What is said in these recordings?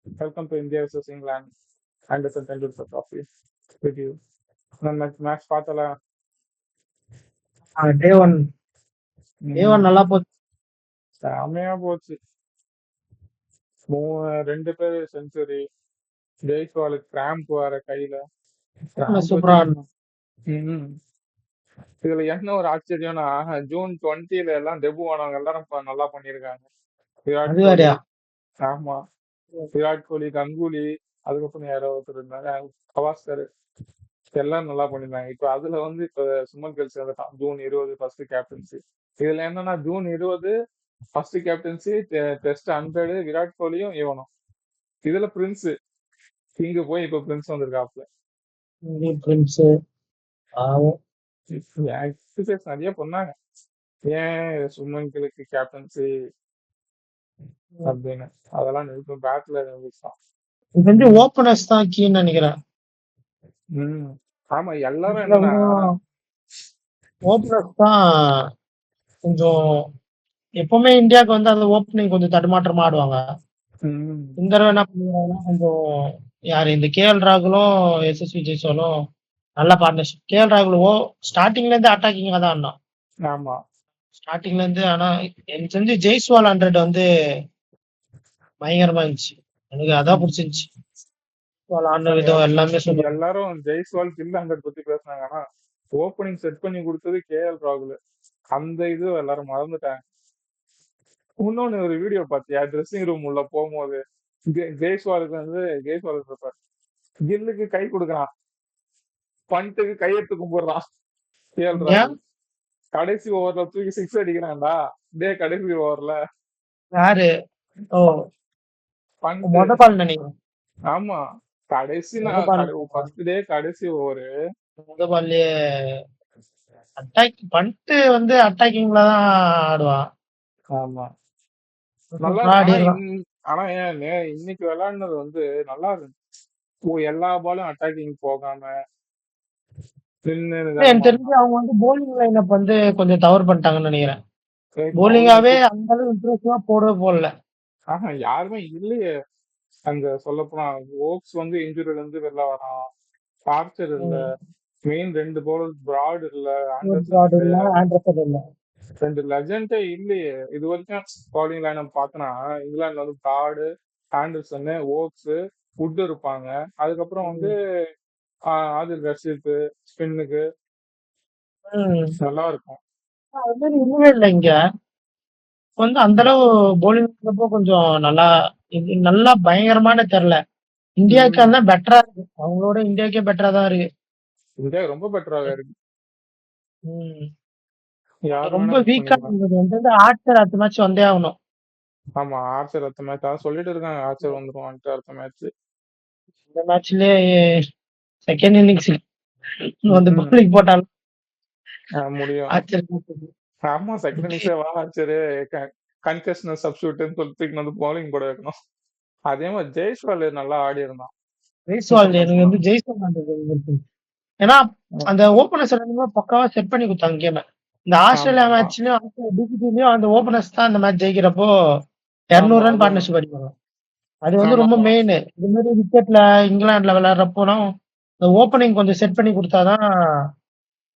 Welcome to India versus England. Anderson Tendulkar Trophy with you. Match பார்த்தல. Day one நல்லா போச்சு. செமையா போச்சு. 2 பேர் செஞ்சுரி. ஜெய்ஸ்வாலுக்கு கிராம்ப் வர கையில. சூப்பரா இதுல என்ன ஒரு ஆச்சரியம்னா ஜூன் 20ல எல்லாம் டெபு ஆனவங்க எல்லாரும் நல்லா பண்ணிருக்காங்க. விராட் கோலி, ஆமா, விராட் கோலி, கங்குலி, அதுக்கப்புறம் யாரோ ஒருத்தர் இருந்தாங்க, கவாஸ்கர், எல்லாம் நல்லா பண்ணிருந்தாங்க. இப்ப அதுல வந்து இப்ப சுமன் கில் சேர்ந்துட்டான் ஜூன் 20 ஃபர்ஸ்ட் கேப்டன்சி. இதுல என்னன்னா June 20 first captaincy, test 100 Virat கோலியும் இவனும். இதுல பிரின்ஸ் இங்க போய் இப்ப பிரின்ஸ் வந்திருக்காப்ல. பிரின்ஸ் எக்ஸசைஸ் நிறைய பண்ணாங்க. ஏன் சுமன் கிலுக்கு கேப்டன்சி அப்படின்னு அதெல்லாம் நினைக்கும் பேட்ல நினைச்சான். இது வந்து ஓபனர்ஸ் தான் கீன்னு நினைக்கிறேன். ஆமா, எல்லாரும் என்னன்னா ஓபனர்ஸ் தான் கொஞ்சம் எப்பவுமே இந்தியாவுக்கு வந்து அந்த ஓப்பனிங் கொஞ்சம் தடுமாற்றமா ஆடுவாங்க. இந்த தடவை என்ன பண்ணுவாங்கன்னா கொஞ்சம் யாரு இந்த கேஎல் ராகுலும் எஸ்எஸ்வி ஜெய்ஸ்வாலும் நல்ல பார்ட்னர்ஷிப். கேஎல் ராகுல் ஸ்டார்டிங்ல இருந்து அட்டாக்கிங்கா தான் ஆடினான். ஆமா, ஸ்டார்டிங்ல இருந்து. ஆனா எனக்கு தெரிஞ்சு ஜெய்ஸ்வால் 100 வந்து பயங்கரமா இருந்துச்சு. எனக்கு அதான் பிடிச்சிருந்துச்சு. எல்லாமே சொல்லுவாங்க. எல்லாரும் ஜெய்ஸ்வால் கில் 100 பத்தி பேசினாங்க. ஆனா ஓப்பனிங் செட் பண்ணி கொடுத்தது கேஎல் ராகுல். அந்த இது எல்லாரும் மறந்துட்டாங்க. இன்னொன்னு ஒரு வீடியோ பாத்தியா, ட்ரெஸ்ஸிங் ரூம் உள்ள போகும்போது ஜெய்ஸ்வாலுக்கு வந்து ஜெய்ஸ்வால் இருப்பார், கில்லுக்கு கை கொடுக்குறான், பண்ட்டுக்கு கையெடுத்து கும்பிடுறான் கேஎல் ராகுல். கடைசி ஓவர்ல தூக்கி 6 அடிக்கிறான்டா. கடைசி ஓவர்ல யாரு மொத பால் நினைக்கிறேன். ஆமா, கடைசி ஃபர்ஸ்ட் டே கடைசி ஓவர் முத பால்லயே பண்ட்டு வந்து அட்டாக்கிங்ல தான் ஆடுவான். ஆமா, நல்லா. ஆனா ஏன் இன்னைக்கு விளையாடுனது வந்து நல்லா இருந்துச்சு. எல்லா பாலும் அட்டாக்கிங் போகாம எனக்கு தெரிஞ்சு அவங்க வந்து போலிங் லைனப் வந்து கொஞ்சம் தவறு பண்ணிட்டாங்கன்னு நினைக்கிறேன். போலிங்காவே அந்த அளவு இம்ப்ரெசிவா போடல. யாருமே இல்லையே அங்க. சொல்ல போனா ஓக்ஸ் வந்து இன்ஜுரில இருந்து வெளில வரான், டார்ச்சர் இல்ல, மெயின் 2 பவுலர் பிராட் இல்ல, ஆண்டர்சன் இல்ல, 2 லெஜண்டே இல்லையே இது வரைக்கும். பவுலிங் லைனப் பார்த்தனா இங்கிலாந்துல வந்து பிராடு, ஆண்டர்சன், ஓக்ஸ், வுட் இருப்பாங்க. அதுக்கப்புறம் வந்து ஆதில் ரஷீத் ஸ்பின்னுக்கு நல்லா இருக்கும். அது மாதிரி இல்லவே இல்லை இங்க. வந்து அந்த அளவு போலிங் கொஞ்சம் நல்லா பயங்கரமான தெரியல. இந்தியாவுக்கு தான் பெட்டரா இருக்கு. அவங்களோட இந்தியாவுக்கே பெட்டரா தான் இருக்கு. இந்தியா ரொம்ப பெட்டராக இருக்கு. ரொம்ப வீக்கா இருந்தது வந்து ஆர்ச்சர் அடுத்த மேட்ச் வந்தே ஆகணும். ஆமா, ஆர்ச்சர் அடுத்த மேட்ச் அதான் சொல்லிட்டு இருக்காங்க, ஆர்ச்சர் வந்துரும் அடுத்த மேட்ச். இந்த மேட்ச்லயே செகண்ட் இன்னிங்ஸ் வந்து பவுலிங் போட்டாலும் முடியும். ஆமா, செகண்ட் இன்னிங்ஸே வா ஆர்ச்சர் கன்கஷனல் சப்ஸ்டிட்யூட்னு சொல்லிட்டு வந்து பவுலிங் போட வைக்கணும். அதே மாதிரி ஜெய்ஸ்வால் நல்லா ஆடி இருந்தான். ஜெய்ஸ்வால் எனக்கு வந்து ஜெய்ஸ்வால் ஏன்னா அந்த ஓபனர்ஸ் பக்காவா செட் பண்ணி கொடுத்தாங்க கேம. இந்த ஆஸ்திரேலியா மேட்ச்லயும் அந்த ஓபனர்ஸ் தான் அந்த மேட்ச் ஜெயிக்கிறப்போ 200 ரன் பார்ட்னர்ஷிப் அடிப்பாங்க. அது வந்து ரொம்ப மெயின். இது மாதிரி விக்கெட்ல இங்கிலாந்துல விளையாடுறப்போலாம் இந்த ஓப்பனிங் கொஞ்சம் செட் பண்ணி கொடுத்தாதான்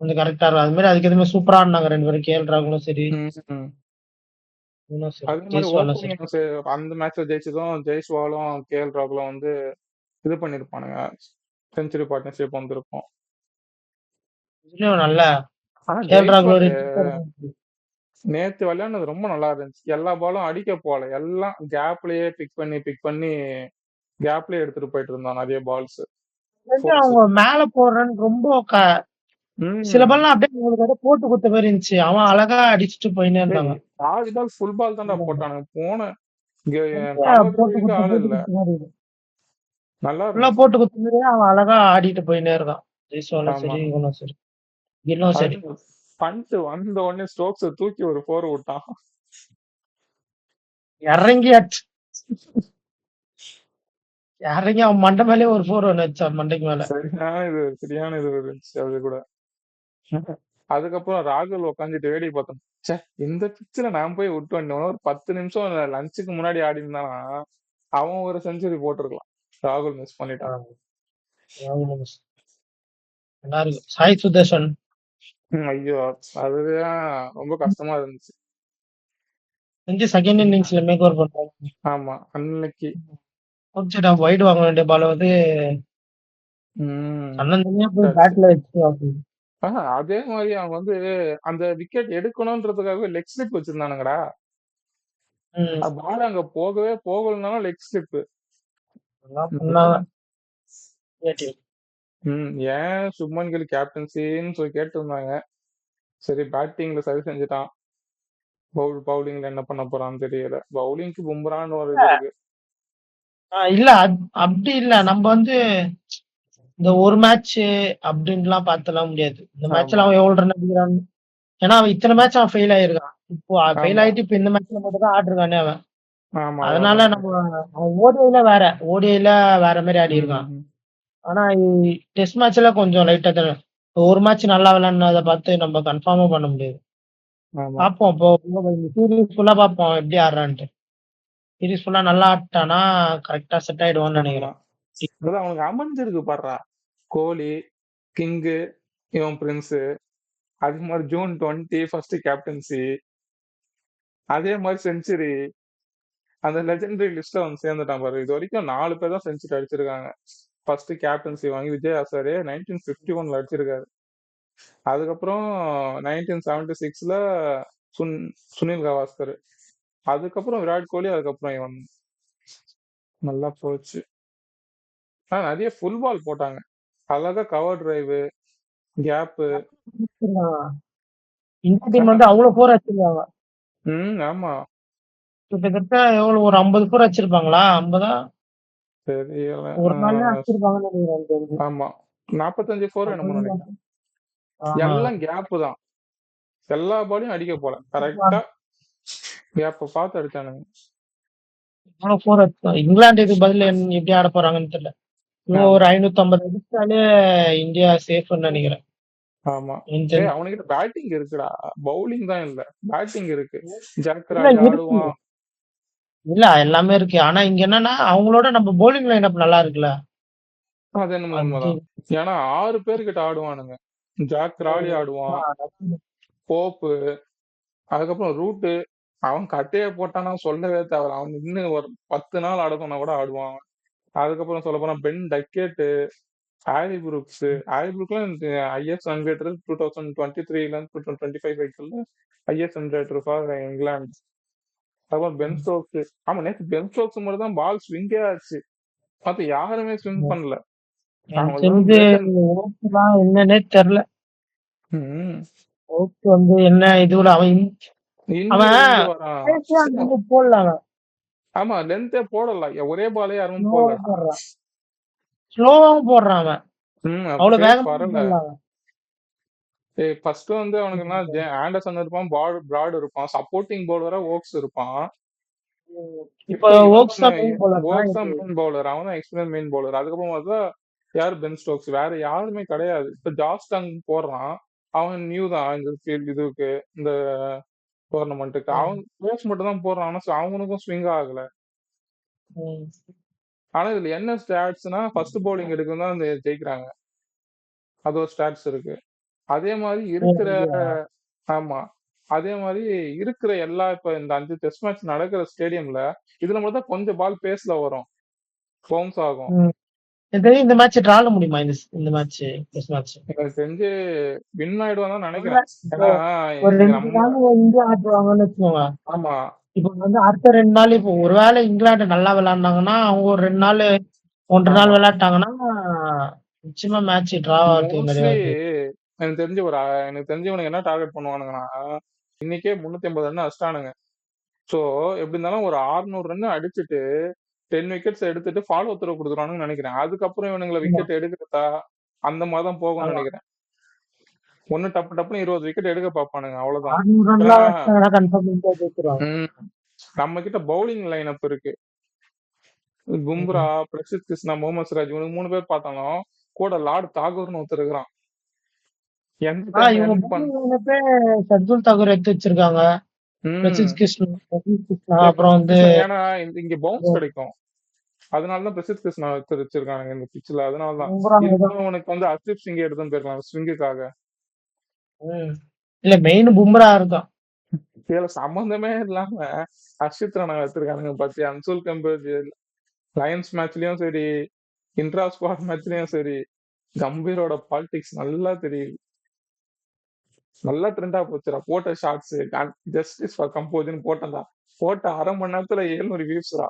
கொஞ்சம் கரெக்டா இருக்கும். அது மாதிரி அதுக்கு எதுவுமே சூப்பரா ஆடினாங்க 2 பேரும். கேஎல் ராகுலும் சரி, அந்த மேட்ச்ல ஜெயிச்சதும் ஜெய்ஸ்வாலும் கேஎல் ராகுலும் வந்து இது பண்ணிருப்பானுங்க, செஞ்சுரி பார்ட்னர்ஷிப் வந்திருக்கும். நல்ல நேத்து விளையாடுனது ரொம்ப நல்லா இருந்துச்சு. எல்லா பாலும் அடிக்க போல, எல்லாம் கேப்லயே பிக் பண்ணி கேப்லயே எடுத்துட்டு போயிட்டு இருந்தான் நிறைய பால்ஸ். அவங்க மேல போடுறன்னு ரொம்ப சில பால் அப்படியே போட்டு கொடுத்த மாதிரி இருந்துச்சு. அவன் அழகா அடிச்சுட்டு போயினே இருந்தாங்க. 4 பால் ஃபுல் பால் தான்டா போட்டானுங்க. போன ஆள் இல்ல, நல்லா போட்டு கொடுத்த மாதிரி அவன் அழகா ஆடிட்டு போயினே இருக்கான். ஜெய்ஸ்வாலும் சரி, இவனும் சரி, இன்னும் சரி. பண்ட் வந்த உடனே ஸ்டோக்ஸ் தூக்கி ஒரு 4 விட்டான், இறங்கி அவன் மண்டை மேலே ஒரு 4 ஒன்று வச்சான், மண்டைக்கு மேல. சரியான இது இருந்துச்சு அது கூட. அதுக்கப்புறம் ராகுல் உட்காந்துட்டு வேடி பார்த்தோம். இந்த பிச்சுல நான் போய் விட்டு வந்தோம். ஒரு 10 நிமிஷம் லஞ்சுக்கு முன்னாடி ஆடி இருந்தானா அவன் ஒரு செஞ்சுரி போட்டிருக்கலாம். ராகுல் மிஸ் பண்ணிட்டான். நல்லா இருக்கு. சாய் சுதர்ஷன் ஐயோ அதுதான் ரொம்ப கஷ்டமா இருந்துச்சு. செகண்ட் இன்னிங்ஸ்ல மேக் ஓவர் பண்றாங்க. ஆமா அன்னைக்கு வைடு வாங்க வேண்டிய பால வந்து அண்ணன் போய் பேட்ல வச்சு அதே மாதிரி அவங்க வந்து அந்த விக்கெட் எடுக்கணும்ன்றதுக்காகவே லெக் ஸ்லிப் வச்சிருந்தானுங்கடா. பால் அங்க போகவே போகலனாலும் லெக் ஸ்லிப். ஏன் சுப்மன் கில் கேப்டன்சின்னு சொல்லி கேட்டு இருந்தாங்க. சரி பேட்டிங்ல சரி செஞ்சுட்டான். பவுலிங்ல என்ன பண்ண போறான்னு தெரியல. பவுலிங்க்கு பும்ரான்னு ஒரு இது இருக்கு. இல்ல அப்படி இல்ல, நம்ம வந்து இந்த ஒரு மேட்ச் அப்படின்லாம் பார்த்தலாம் முடியாது. இந்த மேட்ச்ல அவன் எவ்வளவு ரன் அடிக்கிறான்னு, ஏன்னா அவன் இத்தனை மேட்ச் அவன் ஃபெயில் ஆயிருக்கான். இப்போ ஃபெயில் ஆயிட்டு இப்ப இந்த மேட்ச்ல மட்டும் தான் ஆடிருக்கானே அவன். அதனால நம்ம அவன் ஓடிஐல வேற மாதிரி ஆடி இருக்கான். ஆனா டெஸ்ட் மேட்ச்ல கொஞ்சம் லைட்டா தானே, ஒரு மேட்ச் நல்லா விளையாடுனதை பார்த்து நம்ம கன்ஃபார்மா பண்ண முடியாது. பார்ப்போம் இப்போ சீரீஸ் ஃபுல்லா பார்ப்போம் எப்படி ஆடுறான்ட்டு. சீரீஸ் ஃபுல்லா நல்லா ஆட்டானா கரெக்டா செட் ஆயிடுவான்னு நினைக்கிறேன். அவனுக்கு அமைஞ்சிருக்கு பாடுறா, கோலி, கிங்கு, இவன் பிரின்ஸ், அது மாதிரி ஜூன் 20 ஃபர்ஸ்ட் கேப்டன்சி, அதே மாதிரி செஞ்சுரி, அந்த லெஜெண்டரி லிஸ்ட்ல வந்து சேர்ந்துட்டான் பாரு. இது வரைக்கும் 4 பேர் தான் செஞ்சுரி அடிச்சிருக்காங்க. ஃபர்ஸ்ட் கேப்டன்சி வாங்கி விஜய் ஹசாரே 1951 அடிச்சிருக்காரு. அதுக்கப்புறம் 1976ல சுனில் கவாஸ்கர், அதுக்கப்புறம் விராட் கோலி, அதுக்கப்புறம் இவன். நல்லா போச்சு. நிறைய ஃபுல் பால் போட்டாங்க, அழகா cover drive, gap. India team வந்து அவ்வளவு போர் அடிச்சிருக்காங்க. ஆமா கிட்டத்தட்ட எவ்வளவு ஒரு 50 போர் அடிச்சிருப்பாங்களா? 50 தெரியல. ஒரு நாள்ல அடிச்சிருப்பாங்கன்னு நினைக்கிறேன். ஆமா 45 போர் என்னமோ நினைக்கிறேன். எல்லாம் கேப் தான், எல்லா பாலையும் அடிக்க போல, கரெக்டா கேப்ப பார்த்து அடிச்சானுங்க. இங்கிலாந்து இதுக்கு பதில் எப்படி ஆட போறாங்கன்னு தெரியல. ஒரு 550 அடிச்சாலே இந்தியா சேஃப்னு நினைக்கிறேன். ஆமா அவனுக்கிட்ட பேட்டிங் இருக்குடா, பவுலிங் தான் இல்ல, பேட்டிங் இருக்கு. ஜாக்ராஜ் ஆடுவான். இல்ல எல்லாமே இருக்கு. ஆனா இங்க என்னன்னா அவங்களோட நம்ம பவுலிங் லைனப் நல்லா இருக்குல்ல. அது என்ன உண்மைதான். ஏன்னா 6 பேர்கிட்ட ஆடுவானுங்க. ஜாக் ராலி ஆடுவான், போப்பு, அதுக்கப்புறம் ரூட்டு. அவன் கட்டையை போட்டானா சொல்லவே தேவை. அவன் இன்னும் ஒரு 10 நாள் ஆடணும்னா கூட ஆடுவான். அதுக்கப்புறம் சொல்ல போனா Ben Duckett, Harry Brooks. Harry புரூக்லாம் is run rater 2023 2025 is run rater for England. அதுக்கப்புறம் பென் ஸ்டோக்ஸ். ஆமா நேற்று பென் ஸ்டோக்ஸ் மட்டும் தான் பால் ஸ்விங்கே ஆச்சு, மத்த யாருமே ஸ்விங் பண்ணல. என்னன்னே தெரியல. வந்து என்ன இதுல அவன் போடலாம். ஆமா லென்த்தே போடல, ஒரே பாலே யாரும் போடல, ஸ்லோவாவும் போடுறான் அவன். அவ்வளவு வேகமா ஃபர்ஸ்ட் வந்து அவனுக்கு ஆண்டர்சன் இருப்பான், பிராட் இருப்பான், சப்போர்ட்டிங் பவுலரா ஓக்ஸ் இருப்பான். இப்போ ஓக்ஸ் மெயின் பவுலர், அவன் தான் எக்ஸ்பீரியன்ஸ் மெயின் பவுலர். அதுக்கப்புறம் பார்த்தா யாரு பென் ஸ்டோக்ஸ், வேற யாருமே கிடையாது. இப்ப ஜாஸ்டங் போடுறான், அவன் நியூ தான் இந்த ஃபீல்ட் இதுக்கு, இந்த டோர்னமெண்ட்டுக்கு. அவன் ஓக்ஸ் மட்டும் தான் போடுறான், ஆனா அவனுக்கும் ஸ்விங் ஆகல. ஆனா இதுல என்ன ஸ்டாட்ஸ்னா ஃபர்ஸ்ட் பவுலிங் எடுக்கணும் தான் ஜெயிக்கிறாங்க, அது ஒரு ஸ்டாட்ஸ் இருக்கு. அதே மாதிரி இருக்கிற ஆமா அதே மாதிரி இருக்கிற எல்லா இப்ப இந்த 5 டெஸ்ட் மேட்ச் நடக்கிற ஸ்டேடியம்ல இதுல மட்டும் தான் கொஞ்சம் பால் பேஸ்ல வரும், பவுன்ஸ் ஆகும். இந்த மேட்ச் டிரால முடியுமா? இந்த மேட்ச் டெஸ்ட் மேட்ச் எனக்கு தெரிஞ்சு வின் ஆயிடுவான்னு தான் நினைக்கிறேன். இந்தியா ஆடுவாங்கன்னு வச்சுக்கோங்க. ஆமா இப்ப வந்து அடுத்த 2 நாள் இப்போ ஒருவேளை இங்கிலாந்து நல்லா விளையாடுனாங்கன்னா அவங்க ஒரு 2 நாள் 1 நாள் விளையாட்டாங்கன்னா நிச்சயமா மேட்ச் டிரா மோஸ்ட்லி. எனக்கு தெரிஞ்சு இவனுக்கு என்ன டார்கெட் பண்ணுவானுங்கன்னா, இன்னைக்கே 350 ரன் அடிச்சிட்டானுங்க. சோ எப்படி இருந்தாலும் ஒரு 600 ரன் அடிச்சுட்டு 10 விக்கெட்ஸ் எடுத்துட்டு ஃபாலோ த்ரோ கொடுத்துருவானுன்னு நினைக்கிறேன். அதுக்கப்புறம் இவனுங்களை விக்கெட் எடுக்கிறதா அந்த மாதிரி தான் போகும்னு நினைக்கிறேன். ஒண்ணு டப்புன்னு 20 விக்கெட் எடுக்க பாப்பானுங்க, அவ்வளவுதான். நம்ம கிட்ட பவுலிங் லைன் அப் இருக்கு. பும்ரா, பிரசித் கிருஷ்ணா, முகமது சிராஜ், இவனுக்கு 3 பேர் பார்த்தாலும் கூட லார்ட் தாகூர்னு ஒருத்தர் இருக்கிறான். சர்துல் தாகூர் எடுத்து வச்சிருக்காங்க. அப்புறம் வந்து ஏன்னா இங்க பவுன்ஸ் கிடைக்கும். அதனாலதான் பிரசித் கிருஷ்ணா வச்சிருக்கானுங்க இந்த பிச்சில். அதனாலதான் பும்ரா தான். இதுக்கு உனக்கு வந்து ஹர்ஷிப் சிங் எடுத்துன்னு போயிருக்காங்க ஸ்விங்குக்காக. ம். இல்ல மெயின் பும்ரா இருக்கும். இதுல சம்பந்தமே இல்லாம ஹர்ஷித் ராணா வச்சிருக்கானுங்க பத்தி அன்சுல் கம்பேஜ் லயன்ஸ் மேட்ச்லயும் சரி, இன்ட்ரா ஸ்குவாட் மேட்ச்லயும் சரி, கம்பீரோட பாலிடிக்ஸ் நல்லா தெரியுது. நல்லா ட்ரெண்டா போச்சுடா. போட்ட ஷார்ட்ஸ் ஜஸ்டிஸ் ஃபார் கம்போஸ்னு போட்டேன்டா. போட்ட 1/2 மணி நேரத்துல 700 வியூஸ்ரா.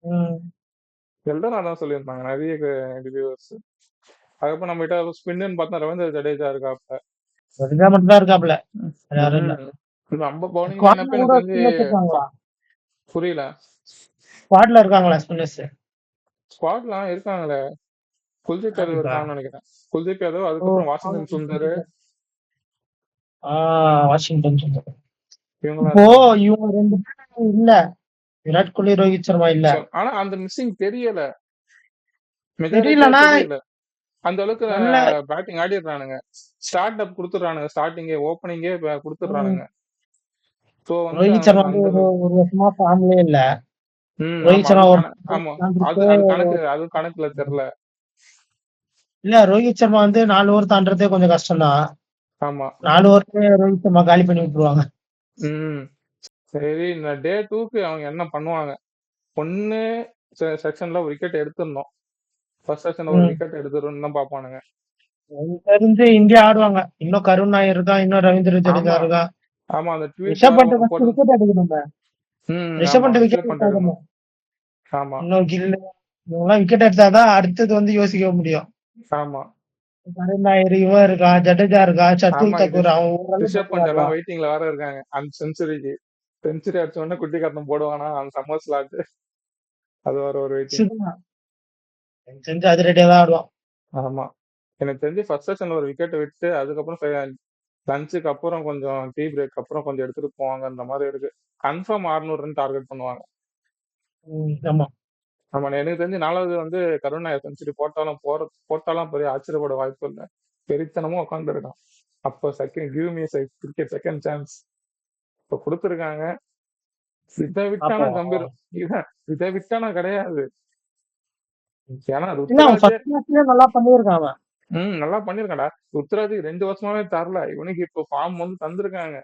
ம். எல்லாரும் அதான் சொல்லியிருந்தாங்க நிறைய ரிவ்யூவர்ஸ். அதுக்கப்புறம் நம்ம கிட்ட ஸ்பின்னு பார்த்தா ரவீந்திர ஜடேஜா இருக்காப்ல. ஜடேஜா மட்டும் தான் இருக்காப்ல. வேற யாரும் இல்ல. நம்ம பவுலிங் ஸ்குவாட்ல லைனப் எனக்கு கூட தெரிஞ்சு ஸ்பின்னர்ஸ் இருக்காங்களா? புரியல. ஸ்குவாட்ல இருக்காங்களா ஸ்பின்னர்ஸ்? ஸ்குவாட்லாம் இருக்காங்களே. குல்தீப் யாதவ் இருக்கா? இருக்கான்னு நினைக்கிறேன். குல்தீப் யாதவ், ஓ, அதுக்கப்புறம் வாஷிங்டன் சுந்தர், வாஷிங்டன் சுந்தர். இவங்கெல்லாம் இப்போ இருக்காங்க. இவங்க 2 பேரும் இல்ல. விராட் கோலி, ரோஹித் சர்மா இல்ல. ஆனா அந்த மிஸ்ஸிங் தெரியல. மெஜாரிட்டியா தெரியலனா தெரியல. அந்த அளவுக்கு நல்ல பேட்டிங் ஆடிடுறானுங்க. Start up கொடுத்துடுறானுங்க. ஸ்டார்டிங்கே ஓப்பனிங்கே கொடுத்துடுறானுங்க. சோ வந்து ரோஹித் சர்மா வந்து அந்த ஒரு அளவுக்கு ஒரு வருஷமா ஃபார்ம்லயே இல்ல. ஆமா ரோஹித் சர்மா அது ஒரு ஆமா அது தாண்டறதுக்கே அது கணக்கு அது கணக்குல தெரியல. இல்ல, ரோஹித் சர்மா வந்து 4 ஓவர் தாண்டறதே கொஞ்சம் கஷ்டம் தான். ஆமா 4 ஓவர்லயே ரோஹித் சர்மா காலி பண்ணி விட்டுருவாங்க. ம் சரி இந்த டே 2க்கு அவங்க என்ன பண்ணுவாங்க? ஒண்ணு செக்ஷன்ல ஒரு விக்கெட் எடுத்துடணும். ஃபர்ஸ்ட் செக்ஷன்ல ஒரு விக்கெட் எடுத்துடணும் தான் பாப்பானுங்க. எனக்கு தெரிஞ்சு இந்தியா ஆடுவாங்க. இன்னும் கருண் நாயர் இருக்கான், இன்னும் ரவீந்திர ஜடேஜா ஆமா இருக்கான். ஆமா அந்த ட்வீட் ரிஷப் வேற பண்ட் ஒண்ணு ஃபர்ஸ்ட் போட்டு விக்கெட் எடுக்கணும். ரிஷப் ஆமா பண்ட் விக்கெட் ரிஷப் பண்ட் எடுத்தாகணும். எடுக்கணும். ஆமா இன்னும் கில் இவங்கெல்லாம் விக்கெட் எடுத்தாதான் அடுத்தது வந்து யோசிக்க முடியும். ஆமா கருண் நாயர் இவன் இருக்கான், ஜடேஜா இருக்கான், ஆமா சர்துல் இது தக்கூர் அவன் ஒரு ரன் ரிஷப் பண்ட் எல்லாம் ஆடுவான். வெயிட்டிங்ல வேற இருக்காங்க அந்த செஞ்சுரிக்கு. செஞ்சுரி அடிச்ச உடனே குட்டி கட்டம் போடுவானா அந்த சம்மர் ஸ்லாட். அது வேற ஒரு வெயிட்டிங். எனக்கு தெரிஞ்சு அதிரடியா தான் ஆடுவான். ஆமா எனக்கு தெரிஞ்சு ஃபர்ஸ்ட் செஷன்ல ஒரு விக்கெட் விட்டு அதுக்கப்புறம் லஞ்சுக்கு அப்புறம் கொஞ்சம் டீ பிரேக் அப்புறம் கொஞ்சம் எடுத்துட்டு போவாங்க அந்த மாதிரி இருக்கு. கன்ஃபார்ம் 600 ரன் டார்கெட் பண்ணுவாங்க. ஆமா. ஆமா எனக்கு தெரிஞ்சு 4வது வந்து கருண் செஞ்சுரி போட்டாலும் பெரிய ஆச்சரியப்பட வாய்ப்பு இல்லை. பெரித்தனமும் உட்காந்து இருக்கான். அப்போ second give me cricket second chance இப்ப கொடுத்துருக்காங்க. இதை விட்டானா அப்போ கம்பீர் இதை விட்டானா கிடையாது. ஏன்னா இல்ல, அவன் ருத்ராஜ் ஃபர்ஸ்ட் மேட்ச்லயே நல்லா பண்ணியிருக்கான் அவன். நல்லா பண்ணிருக்கான்டா. ருத்ராஜுக்கு 2 வருஷமாவே தரல. இவனுக்கு இப்போ ஃபார்ம் வந்து தந்திருக்காங்க.